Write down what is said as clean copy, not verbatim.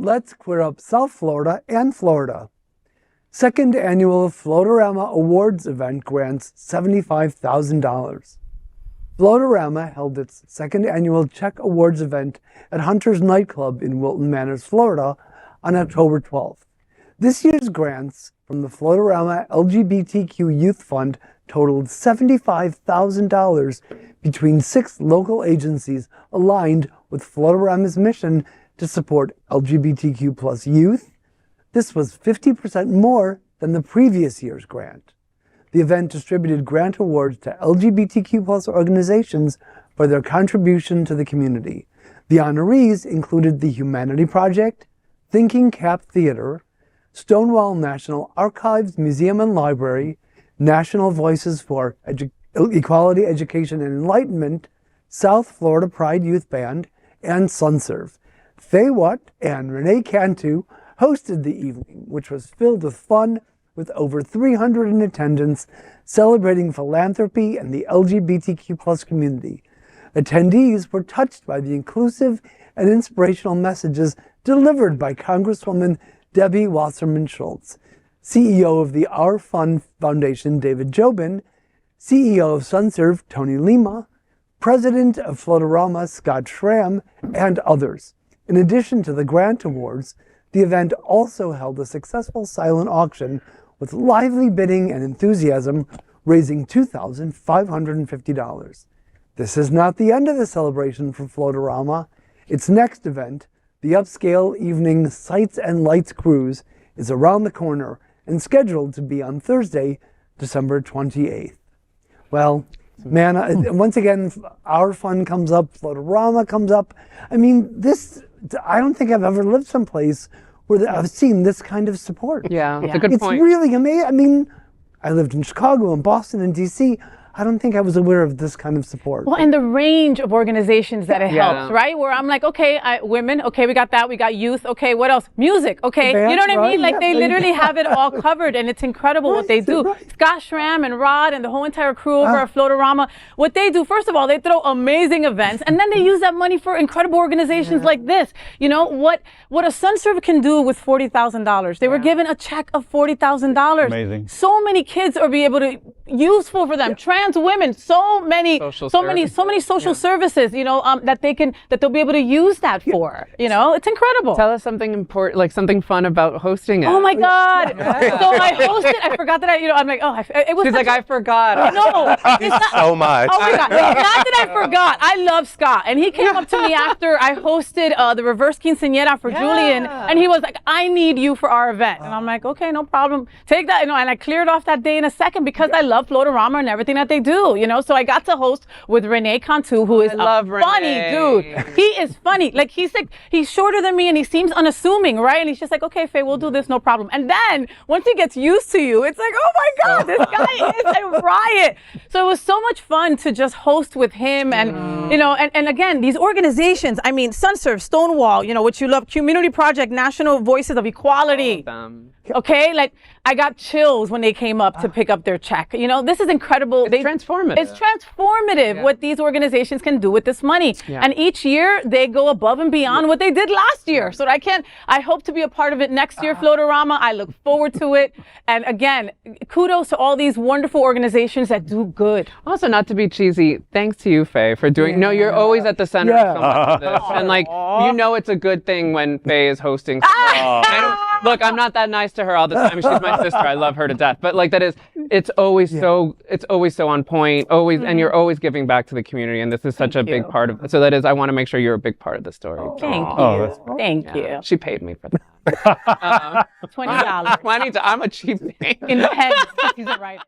Let's Queer Up South Florida and Florida. Second annual Floatarama Awards event grants $75,000. Floatarama held its second annual Check Awards event at Hunter's Nightclub in Wilton Manors, Florida on October 12th. This year's grants from the Floatarama LGBTQ Youth Fund totaled $75,000 between 6 local agencies aligned with Floatarama's mission to support LGBTQ plus youth. This was 50% more than the previous year's grant. The event distributed grant awards to LGBTQ plus organizations for their contribution to the community. The honorees included the Humanity Project, Thinking Cap Theater, Stonewall National Archives, Museum and Library, National Voices for Equality, Education and Enlightenment, South Florida Pride Youth Band, and SunServe. FayWhat and Rene Cantu hosted the evening, which was filled with fun, with over 300 in attendance, celebrating philanthropy and the LGBTQ plus community. Attendees were touched by the inclusive and inspirational messages delivered by Congresswoman Debbie Wasserman Schultz, CEO of the Our Fund Foundation, David Jobin, CEO of SunServe, Tony Lima, President of Floatarama Scott Schramm, and others. In addition to the grant awards, the event also held a successful silent auction with lively bidding and enthusiasm, raising $2,550. This is not the end of the celebration for Floatarama. Its next event, the upscale evening Sights and Lights Cruise, is around the corner and scheduled to be on Thursday, December 28th. Well, man, once again, Our Fund comes up, Floatarama comes up. I mean, I don't think I've ever lived someplace where I've seen this kind of support. Yeah, that's a good point. It's really amazing. I mean, I lived in Chicago and Boston and DC. I don't think I was aware of this kind of support. Well, and the range of organizations that it helps, right? Where I'm like, okay, women, okay, we got that, we got youth, okay, what else? Music, okay, Band, you know what I mean? Like they yeah, literally have it all covered, and it's incredible what they do. Right. Scott Schramm and Rod and the whole entire crew over at Floatarama, what they do, first of all, they throw amazing events, and then they use that money for incredible organizations like this. You know, what a SunServe can do with $40,000. They were given a check of $40,000. Amazing. So many kids are be able to, useful for them, trans women, so many social services, you know, that they'll be able to use that for, you know, it's incredible. Tell us something important, like something fun about hosting it. Oh my God. So I hosted, I forgot that I'm like, it was. She's like, I forgot. No. So much. Oh my God. Not that I forgot. I love Scott. And he came up to me after I hosted the reverse quinceañera for Julian. And he was like, I need you for our event. And I'm like, okay, no problem. Take that, you know, and I cleared off that day in a second because I love Floatarama and everything that they do, you know. So I got to host with Rene Cantu, who is funny dude. He is funny. Like he's shorter than me and he seems unassuming, right? And he's just like, okay, Faye, we'll do this, no problem. And then once he gets used to you, it's like, oh my God, this guy is a riot. So it was so much fun to just host with him and, you know, and again, these organizations, I mean, SunServe, Stonewall, you know, which you love, Community Project, National Voices of Equality. Okay, like I got chills when they came up to pick up their check. You know, this is incredible. It's transformative. It's transformative what these organizations can do with this money. And each year they go above and beyond what they did last year. So I hope to be a part of it next year, Floatarama. I look forward to it. And again, kudos to all these wonderful organizations that do good. Also, not to be cheesy, thanks to you, Faye, for doing, no, you're always at the center of so much of this. And like, you know it's a good thing when Faye is hosting. Look, I'm not that nice to her all the time. She's my sister. I love her to death. But like it's always so on point, always, and you're always giving back to the community. And this is such a big part of it. So that is, I want to make sure you're a big part of the story. Thank you. Thank you. She paid me for that. $20. I'm a cheap thing. In pens. He's a writer.